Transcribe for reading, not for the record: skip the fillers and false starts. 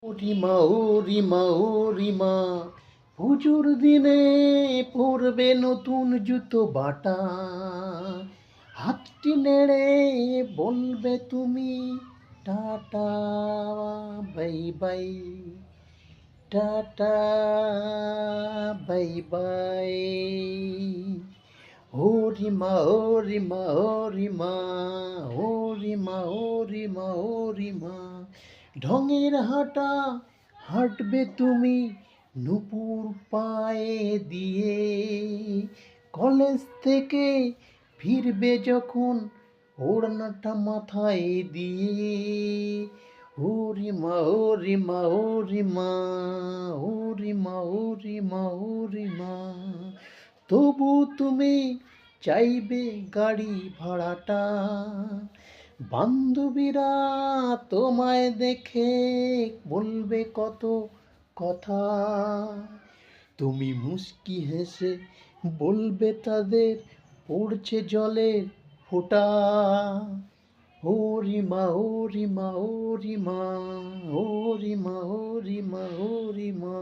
রিমা ও রিমা ও রিমা, পুজোর দিনে পরবে নতুন জুতো বাটা, হাতটি নেড়ে বলবে তুমি ta ta, bye bye, ta ta, bye bye. ও রিমা ও রিমা ও রিমা, ও রিমা ও রিমা ও রিমা, ঢঙের হাঁটা হাঁটবে তুমি নুপুর পায়ে দিয়ে, কলেজ থেকে ফিরবে যখন ওড়নাটা মাথায় দিয়ে। ও রিমা ও রিমা ও রিমা, ও রিমা ও রিমা ও রিমা, তবু তুমি চাইবে গাড়ি ভাড়াটা, বান্ধবীরা তোমায় দেখে বলবে কত কথা, তুমি মুস্কি হেসে বলবে তাদের পড়ছে জলের ফোঁটা। ও রিমা ও রিমা ও রিমা, ও রিমা ও রিমা ও রিমা।